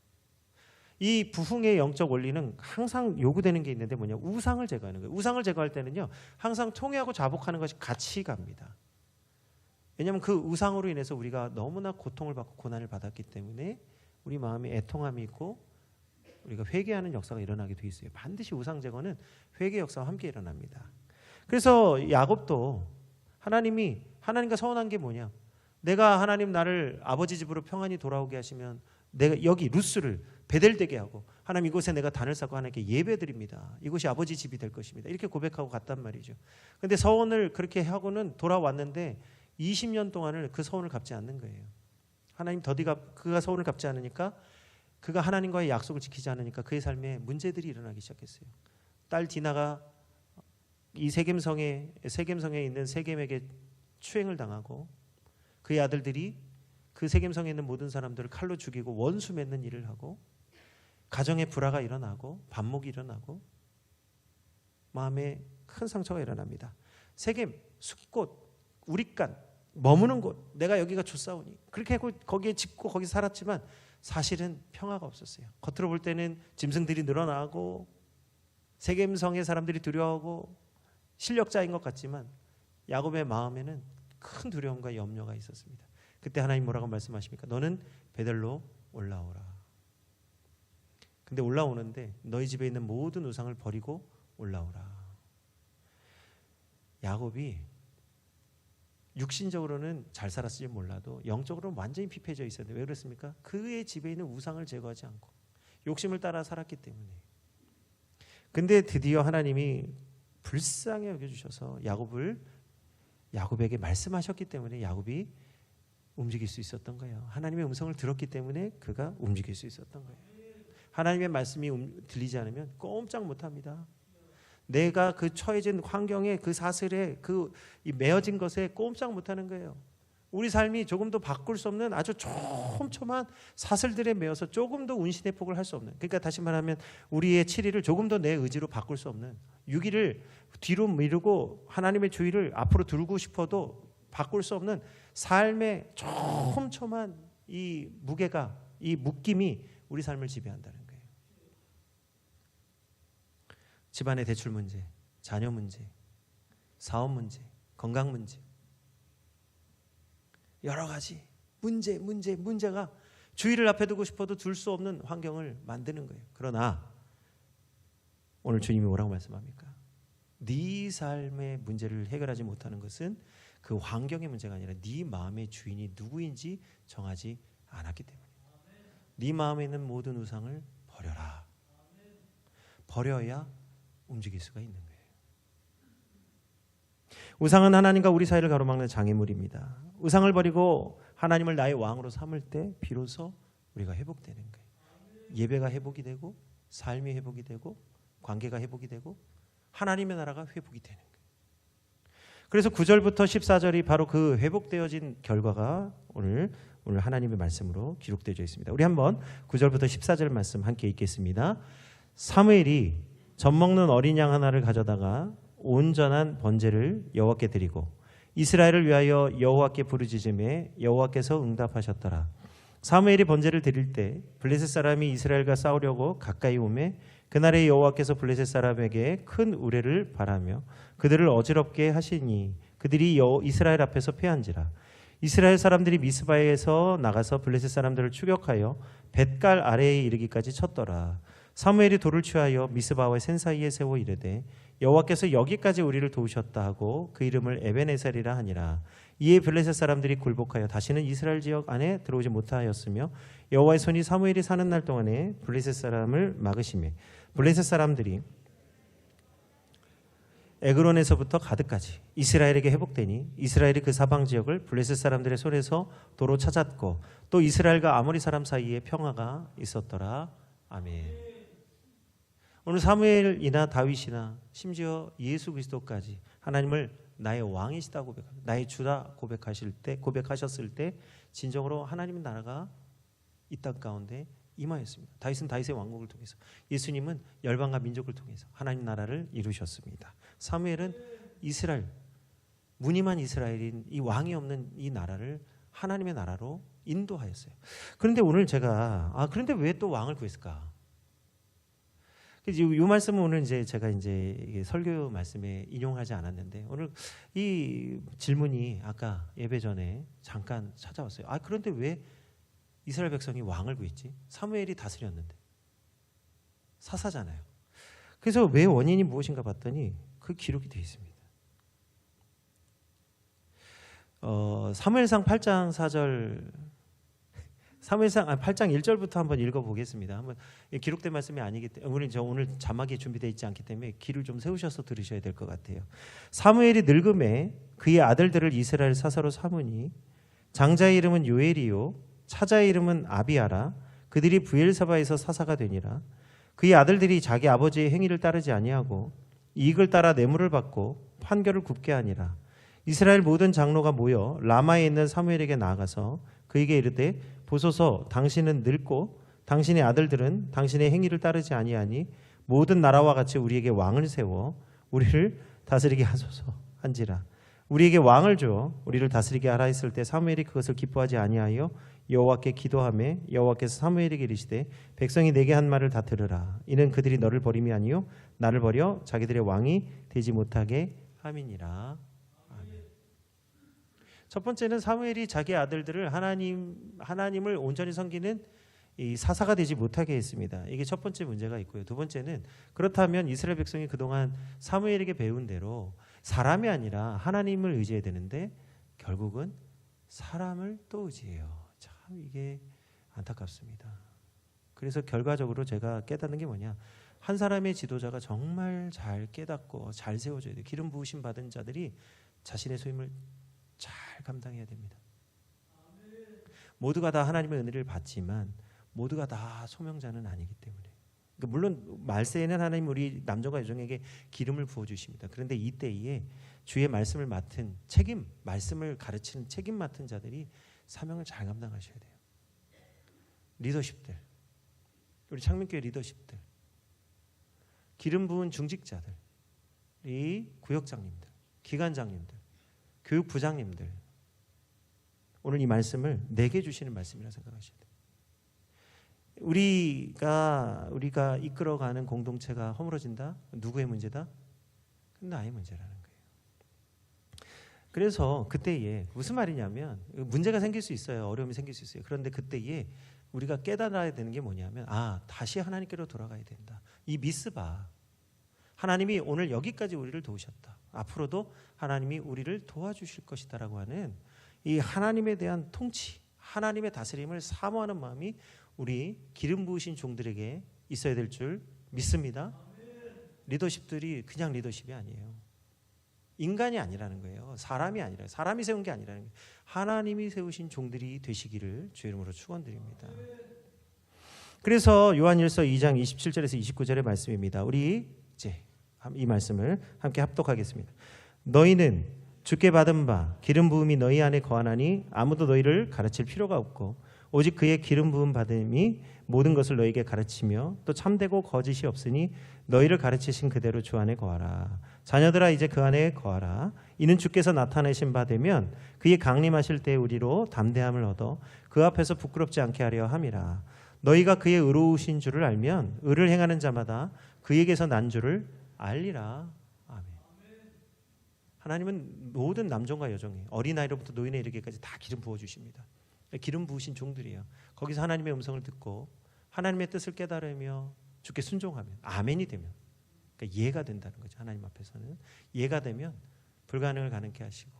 이 부흥의 영적 원리는 항상 요구되는 게 있는데 뭐냐? 우상을 제거하는 거예요. 우상을 제거할 때는요, 항상 통회하고 자복하는 것이 같이 갑니다. 왜냐하면 그 우상으로 인해서 우리가 너무나 고통을 받고 고난을 받았기 때문에 우리 마음에 애통함이 있고 우리가 회개하는 역사가 일어나게 돼 있어요. 반드시 우상 제거는 회개 역사와 함께 일어납니다. 그래서 야곱도 하나님과 서운한 게 뭐냐? 내가 하나님 나를 아버지 집으로 평안히 돌아오게 하시면 내가 여기 루스를 베델되게 하고 하나님 이곳에 내가 단을 쌓고 하나님께 예배드립니다. 이곳이 아버지 집이 될 것입니다. 이렇게 고백하고 갔단 말이죠. 그런데 서원을 그렇게 하고는 돌아왔는데 20년 동안을 그 서원을 갚지 않는 거예요. 하나님 그가 서원을 갚지 않으니까 그가 하나님과의 약속을 지키지 않으니까 그의 삶에 문제들이 일어나기 시작했어요. 딸 디나가 이 세겜성에 있는 세겜에게 추행을 당하고 그의 아들들이 그 세겜성에 있는 모든 사람들을 칼로 죽이고 원수 맺는 일을 하고 가정의 불화가 일어나고 반목이 일어나고 마음에 큰 상처가 일어납니다. 세겜, 숲곳, 우릿간, 머무는 곳, 내가 여기가 좋사오니 그렇게 하고 거기에 짓고 거기 살았지만 사실은 평화가 없었어요. 겉으로 볼 때는 짐승들이 늘어나고 세겜성의 사람들이 두려워하고 실력자인 것 같지만 야곱의 마음에는 큰 두려움과 염려가 있었습니다. 그때 하나님 뭐라고 말씀하십니까? 너는 베델로 올라오라. 근데 올라오는데 너희 집에 있는 모든 우상을 버리고 올라오라. 야곱이 육신적으로는 잘 살았을지 몰라도 영적으로는 완전히 피폐해져 있었는데 왜 그랬습니까? 그의 집에 있는 우상을 제거하지 않고 욕심을 따라 살았기 때문에. 근데 드디어 하나님이 불쌍히 여겨주셔서 야곱에게 말씀하셨기 때문에 야곱이 움직일 수 있었던 거예요. 하나님의 음성을 들었기 때문에 그가 움직일 수 있었던 거예요. 하나님의 말씀이 들리지 않으면 꼼짝 못합니다. 내가 그 처해진 환경에 그 사슬에 이 매어진 것에 꼼짝 못하는 거예요. 우리 삶이 조금도 바꿀 수 없는 아주 촘촘한 사슬들에 매어서 조금도 운신의 폭을 할 수 없는, 그러니까 다시 말하면 우리의 7일을 조금도 내 의지로 바꿀 수 없는, 6일을 뒤로 미루고 하나님의 주의를 앞으로 들고 싶어도 바꿀 수 없는 삶의 촘촘한 이 무게가, 이 묶임이 우리 삶을 지배한다는 거예요. 집안의 대출 문제, 자녀 문제, 사업 문제, 건강 문제, 여러 가지 문제가 주의를 앞에 두고 싶어도 둘 수 없는 환경을 만드는 거예요. 그러나 오늘 주님이 뭐라고 말씀합니까? 네 삶의 문제를 해결하지 못하는 것은 그 환경의 문제가 아니라 네 마음의 주인이 누구인지 정하지 않았기 때문에. 네 마음에 있는 모든 우상을 버려라. 버려야 움직일 수가 있는 거예요. 우상은 하나님과 우리 사이를 가로막는 장애물입니다. 우상을 버리고 하나님을 나의 왕으로 삼을 때 비로소 우리가 회복되는 거예요. 예배가 회복이 되고 삶이 회복이 되고 관계가 회복이 되고 하나님의 나라가 회복이 되는 거예요. 그래서 9절부터 14절이 바로 그 회복되어진 결과가 오늘 하나님의 말씀으로 기록되어 있습니다. 우리 한번 9절부터 14절 말씀 함께 읽겠습니다. 사무엘이 젖 먹는 어린 양 하나를 가져다가 온전한 번제를 여호와께 드리고 이스라엘을 위하여 여호와께 부르짖음에 여호와께서 응답하셨더라. 사무엘이 번제를 드릴 때 블레셋 사람이 이스라엘과 싸우려고 가까이 오매 그날에 여호와께서 블레셋 사람에게 큰 우레를 바라며 그들을 어지럽게 하시니 그들이 이스라엘 앞에서 패한지라. 이스라엘 사람들이 미스바에서 나가서 블레셋 사람들을 추격하여 벳갈 아래에 이르기까지 쳤더라. 사무엘이 돌을 취하여 미스바와 센 사이에 세워 이르되 여호와께서 여기까지 우리를 도우셨다 하고 그 이름을 에베네셀이라 하니라. 이에 블레셋 사람들이 굴복하여 다시는 이스라엘 지역 안에 들어오지 못하였으며 여호와의 손이 사무엘이 사는 날 동안에 블레셋 사람을 막으시매 블레셋 사람들이 에그론에서부터 가드까지 이스라엘에게 회복되니 이스라엘이 그 사방 지역을 블레셋 사람들의 손에서 도로 찾았고 또 이스라엘과 아모리 사람 사이에 평화가 있었더라. 아멘. 오늘 사무엘이나 다윗이나 심지어 예수 그리스도까지 하나님을 나의 왕이시다 고백하고 나의 주다 고백하셨을 때 진정으로 하나님의 나라가 이 땅 가운데 임하였습니다. 다윗은 다윗의 왕국을 통해서, 예수님은 열방과 민족을 통해서 하나님 나라를 이루셨습니다. 사무엘은 이스라엘, 무늬만 이스라엘인 이 왕이 없는 이 나라를 하나님의 나라로 인도하였어요. 그런데 오늘 제가 그런데 왜 또 왕을 구했을까? 이 말씀은 오늘 이제 제가 이제 설교 말씀에 인용하지 않았는데 오늘 이 질문이 아까 예배 전에 잠깐 찾아왔어요. 그런데 왜 이스라엘 백성이 왕을 구했지? 사무엘이 다스렸는데 사사잖아요. 그래서 왜 원인이 무엇인가 봤더니 그 기록이 되어 있습니다. 사무엘상 8장 4절, 사무엘상 8장 1절부터 한번 읽어보겠습니다. 한번 기록된 말씀이 아니기 때문에 오늘 자막이 준비되어 있지 않기 때문에 귀를 좀 세우셔서 들으셔야 될 것 같아요. 사무엘이 늙음에 그의 아들들을 이스라엘 사사로 삼으니 장자의 이름은 요엘이요 차자의 이름은 아비아라. 그들이 브엘사바에서 사사가 되니라. 그의 아들들이 자기 아버지의 행위를 따르지 아니하고 이익을 따라 뇌물을 받고 판결을 굽게 하니라. 이스라엘 모든 장로가 모여 라마에 있는 사무엘에게 나아가서 그에게 이르되 보소서 당신은 늙고 당신의 아들들은 당신의 행위를 따르지 아니하니 모든 나라와 같이 우리에게 왕을 세워 우리를 다스리게 하소서 한지라. 우리에게 왕을 줘 우리를 다스리게 하라 했을 때 사무엘이 그것을 기뻐하지 아니하여 여호와께 기도하매 여호와께서 사무엘에게 이르시되 백성이 내게 한 말을 다 들으라. 이는 그들이 너를 버림이 아니요 나를 버려 자기들의 왕이 되지 못하게 함이니라. 아멘. 첫 번째는 사무엘이 자기 아들들을 하나님을 온전히 섬기는 이 사사가 되지 못하게 했습니다. 이게 첫 번째 문제가 있고요. 두 번째는 그렇다면 이스라엘 백성이 그동안 사무엘에게 배운 대로 사람이 아니라 하나님을 의지해야 되는데 결국은 사람을 또 의지해요. 참 이게 안타깝습니다. 그래서 결과적으로 제가 깨닫는 게 뭐냐, 한 사람의 지도자가 정말 잘 깨닫고 잘 세워져야 돼요. 기름 부으심 받은 자들이 자신의 소임을 잘 감당해야 됩니다. 모두가 다 하나님의 은혜를 받지만 모두가 다 소명자는 아니기 때문에, 그러니까 물론 말세에는 하나님 우리 남정과 여종에게 기름을 부어주십니다. 그런데 이때에 주의 말씀을 맡은 말씀을 가르치는 책임 맡은 자들이 사명을 잘 감당하셔야 돼요. 리더십들, 우리 창민교회 리더십들, 기름 부은 중직자들, 이 구역장님들, 기관장님들, 교육부장님들, 오늘 이 말씀을 내게 주시는 말씀이라 생각하셔야 돼요. 우리가 이끌어가는 공동체가 허물어진다? 누구의 문제다? 나의 문제라는 거예요. 그래서 그때에 무슨 말이냐면 문제가 생길 수 있어요. 어려움이 생길 수 있어요. 그런데 그때에 우리가 깨달아야 되는 게 뭐냐면 다시 하나님께로 돌아가야 된다. 이 미스바, 하나님이 오늘 여기까지 우리를 도우셨다. 앞으로도 하나님이 우리를 도와주실 것이다라고 하는 이 하나님에 대한 통치, 하나님의 다스림을 사모하는 마음이 우리 기름 부으신 종들에게 있어야 될 줄 믿습니다. 리더십들이 그냥 리더십이 아니에요. 인간이 아니라는 거예요. 사람이 아니라, 사람이 세운 게 아니라는 거예요. 하나님이 세우신 종들이 되시기를 주의 이름으로 축원드립니다. 그래서 요한일서 2장 27절에서 29절의 말씀입니다. 우리 이제 이 말씀을 함께 합독하겠습니다. 너희는 주께 받은 바 기름 부음이 너희 안에 거하나니 아무도 너희를 가르칠 필요가 없고 오직 그의 기름 부음 받음이 모든 것을 너희에게 가르치며 또 참되고 거짓이 없으니 너희를 가르치신 그대로 주 안에 거하라. 자녀들아 이제 그 안에 거하라. 이는 주께서 나타내신 바 되면 그의 강림하실 때 우리로 담대함을 얻어 그 앞에서 부끄럽지 않게 하려 함이라. 너희가 그의 의로우신 줄을 알면 의를 행하는 자마다 그에게서 난 줄을 알리라. 아멘. 하나님은 모든 남종과 여종이 어린아이로부터 노인에 이르기까지 다 기름 부어주십니다. 기름 부으신 종들이에요. 거기서 하나님의 음성을 듣고 하나님의 뜻을 깨달으며 주께 순종하면, 아멘이 되면 그러니까 이해가 된다는 거죠. 하나님 앞에서는 이해가 되면 불가능을 가능케 하시고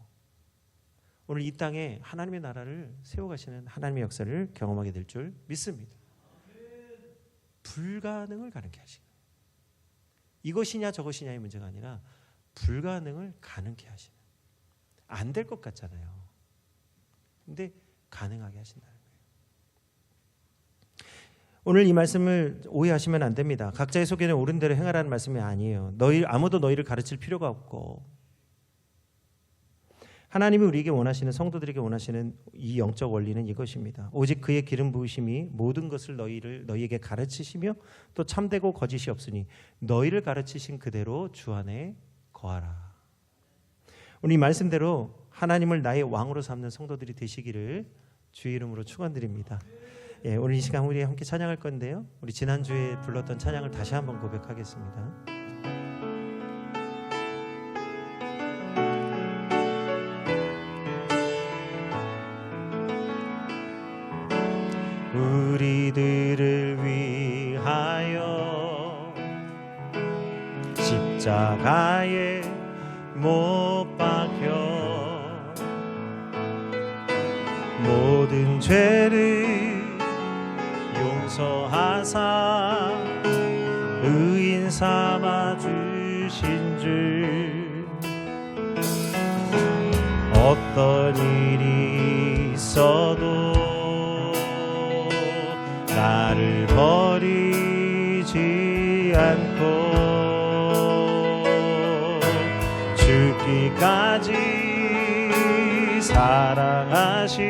오늘 이 땅에 하나님의 나라를 세워가시는 하나님의 역사를 경험하게 될 줄 믿습니다. 불가능을 가능케 하시고 이것이냐 저것이냐의 문제가 아니라 불가능을 가능케 하시는, 안 될 것 같잖아요. 근데 가능하게 하신다는 거예요. 오늘 이 말씀을 오해하시면 안 됩니다. 각자의 소견에 옳은 대로 행하라는 말씀이 아니에요. 아무도 너희를 가르칠 필요가 없고, 하나님이 우리에게 원하시는, 성도들에게 원하시는 이 영적 원리는 이것입니다. 오직 그의 기름 부으심이 모든 것을 너희에게 가르치시며 또 참되고 거짓이 없으니 너희를 가르치신 그대로 주 안에 거하라. 오늘 이 말씀대로 하나님을 나의 왕으로 삼는 성도들이 되시기를 주의 이름으로 축원드립니다. 예, 오늘 이 시간 우리 함께 찬양할 건데요, 우리 지난주에 불렀던 찬양을 다시 한번 고백하겠습니다. 우리들을 위하여 십자가에 못 박혀 모든 죄를 용서하사 의인 삼아 주신 줄, 어떤 일이 있어도 나를 버리지 않고 죽기까지 사랑하신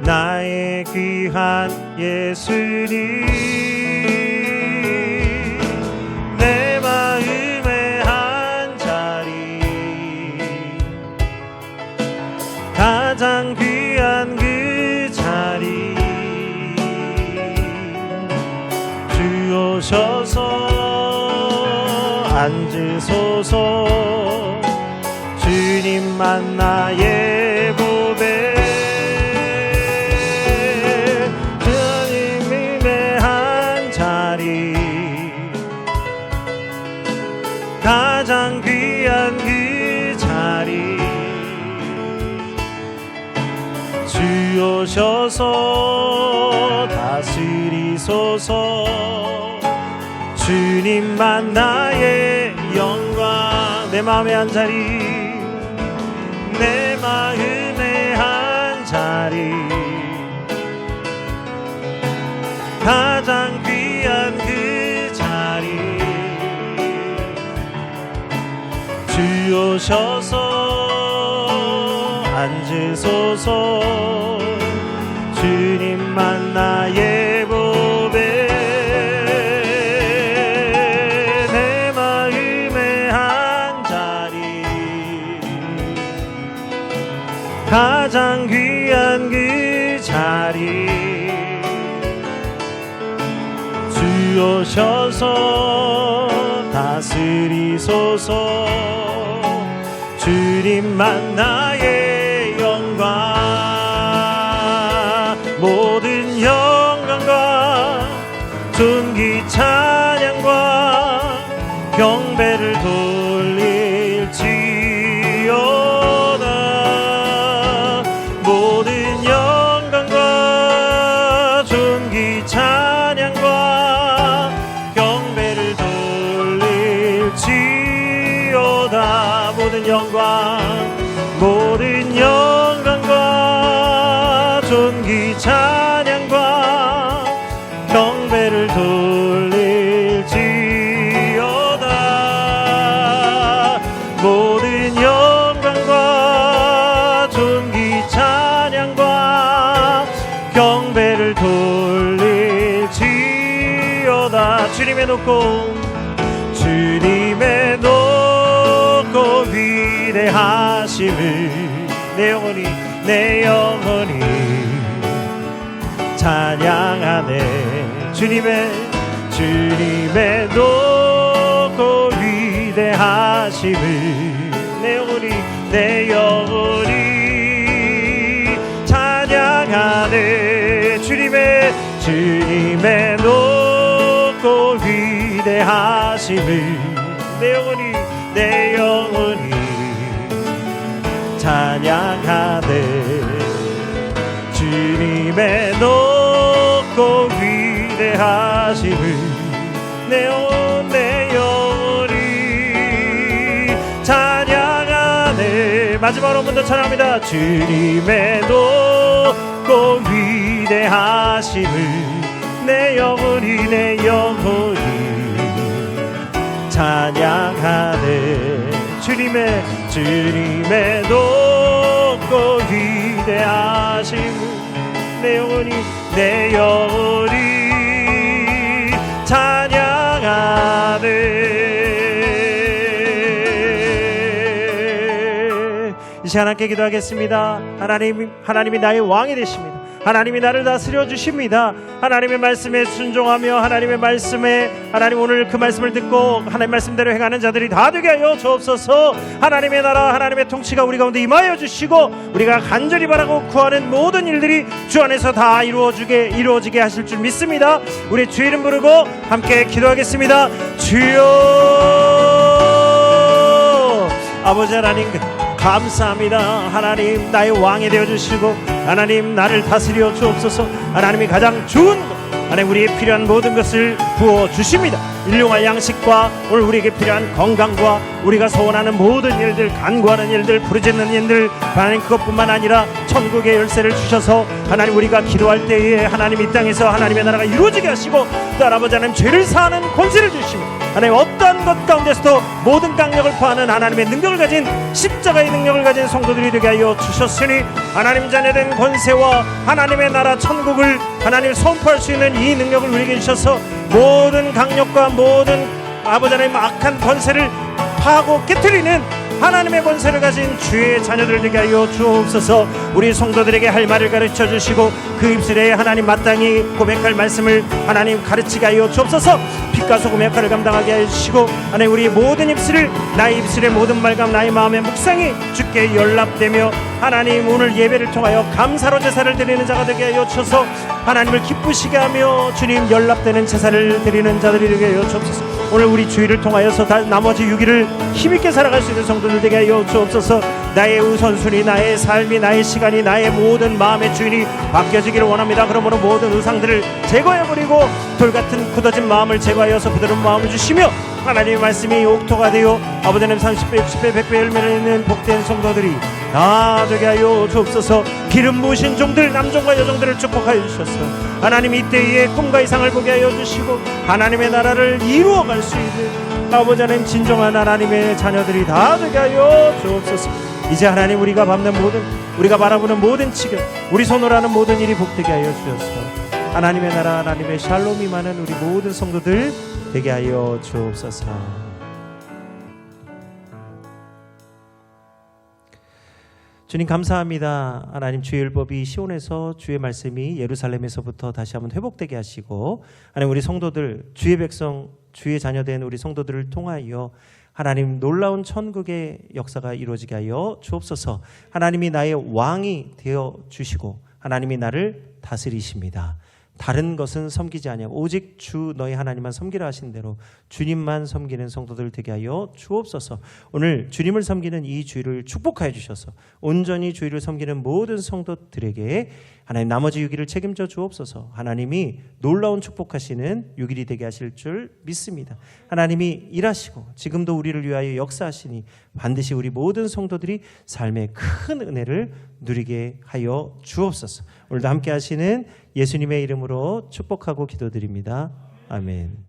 나의 귀한 예수님, 내 마음의 한 자리 가장 귀한 그 자리 오셔서 앉으소서. 주님만 나의 보배, 주님의 한 자리 가장 귀한 그 자리 주 오셔서 다스리소서. 주님만 나의 영광, 내 마음의 한 자리, 내 마음의 한 자리 가장 귀한 그 자리 주 오셔서 앉으소서. 주님만 나의 보배, 내 마음의 한 자리 가장 귀한 그 자리 주 오셔서 다스리소서. 주님만 나의 영광, 모든 영광과 존귀 찬양과 경배를 돌릴지어다. 모든 영광과 존귀 찬양과 경배를 돌릴지어다. 모든 영광, 모든 영광과 존귀 찬양과 경배를 돌릴지어다. 모든 영광과 존귀 찬양과 경배를 돌릴지어다. 주님의 높고, 주님의 높고 위대하심을 내 영혼이 찬양하네. 주님의 높고 위대하심을 내 영혼이 찬양하네. 주님의 높고 위대하심을 하심을 내 영혼이 찬양하네. 주님의 높고 위대하심을 내 영혼이 찬양하네. 마지막으로 한 번 더 찬양합니다. 주님의 높고 위대하심을 내 영혼이 찬양하네. 주님의 높고 위대하심을 내 영혼이 찬양하네. 이제 하나님께 기도하겠습니다. 하나님이 나의 왕이 되십니다. 하나님이 나를 다스려 주십니다. 하나님의 말씀에 순종하며 하나님의 말씀에 오늘 그 말씀을 듣고 하나님 말씀대로 행하는 자들이 다 되게 하여 주옵소서. 하나님의 나라 하나님의 통치가 우리 가운데 임하여 주시고 우리가 간절히 바라고 구하는 모든 일들이 주 안에서 다 이루어지게 하실 줄 믿습니다. 우리 주 이름 부르고 함께 기도하겠습니다. 주여 아버지 하나님 감사합니다. 하나님 나의 왕이 되어주시고 하나님 나를 다스려 주옵소서. 하나님이 가장 좋은 것 하나님 우리에게 필요한 모든 것을 부어주십니다. 일용할 양식과 오늘 우리에게 필요한 건강과 우리가 소원하는 모든 일들, 간구하는 일들, 부르짖는 일들 하나님 그것뿐만 아니라 천국의 열쇠를 주셔서 하나님 우리가 기도할 때에 하나님 이 땅에서 하나님의 나라가 이루어지게 하시고 또 아버지 하나님 죄를 사하는 권세를 주시고 하나님 어떠한 것 가운데서도 모든 강력을 포하는 하나님의 능력을 가진 십자가의 능력을 가진 성도들이 되게 하여 주셨으니 하나님 자녀된 권세와 하나님의 나라 천국을 하나님 선포할 수 있는 이 능력을 우리에게 주셔서 모든 강력과 모든 아버지 하나님 악한 권세를 파하고 깨트리는 하나님의 권세를 가진 주의 자녀들 되게 하여 주옵소서. 우리 성도들에게 할 말을 가르쳐 주시고 그 입술에 하나님 마땅히 고백할 말씀을 하나님 가르치게 하여 주옵소서. 빛과 소금의 역할을 감당하게 하여 주시고 하나님 우리 모든 입술을 나의 입술의 모든 말과 나의 마음의 묵상이 주께 연락되며 하나님 오늘 예배를 통하여 감사로 제사를 드리는 자가 되게 하여 주셔서 하나님을 기쁘시게 하며 주님 연락되는 제사를 드리는 자들이 되게 하여 주옵소서. 오늘 우리 주일을 통하여서 나머지 6일을 힘있게 살아갈 수 있는 성도들 되게 하여 주옵소서. 나의 우선순위, 나의 삶이, 나의 시간이, 나의 모든 마음의 주인이 바뀌어지기를 원합니다. 그러므로 모든 의상들을 제거해버리고 돌같은 굳어진 마음을 제거하여서 부드러운 마음을 주시며 하나님의 말씀이 옥토가 되어 아버지 하나님 30배, 60배, 100배 열매를 있는 복된 성도들이 다 되게 하여 주옵소서. 기름 부으신 종들, 남종과 여종들을 축복하여 주셔서 하나님 이때의 꿈과 이상을 보게 하여 주시고 하나님의 나라를 이루어갈 수 있는 아버지 하나님 진정한 하나님의 자녀들이 다 되게 하여 주옵소서. 이제 하나님 우리가 바라보는 모든 지경, 우리 손으로 하는 모든 일이 복되게 하여 주셔서 하나님의 나라, 하나님의 샬롬이 많은 우리 모든 성도들 되게 하여 주옵소서. 주님 감사합니다. 하나님 주의 율법이 시온에서 주의 말씀이 예루살렘에서부터 다시 한번 회복되게 하시고 하나님 우리 성도들 주의 백성 주의 자녀된 우리 성도들을 통하여 하나님 놀라운 천국의 역사가 이루어지게 하여 주옵소서. 하나님이 나의 왕이 되어 주시고 하나님이 나를 다스리십니다. 다른 것은 섬기지 아니하고 오직 주 너희 하나님만 섬기라 하신 대로 주님만 섬기는 성도들 되게 하여 주옵소서. 오늘 주님을 섬기는 이 주일을 축복하여 주셔서 온전히 주일을 섬기는 모든 성도들에게 하나님 나머지 6일을 책임져 주옵소서. 하나님이 놀라운 축복하시는 6일이 되게 하실 줄 믿습니다. 하나님이 일하시고 지금도 우리를 위하여 역사하시니 반드시 우리 모든 성도들이 삶의 큰 은혜를 누리게 하여 주옵소서. 오늘도 함께 하시는 예수님의 이름으로 축복하고 기도드립니다. 아멘.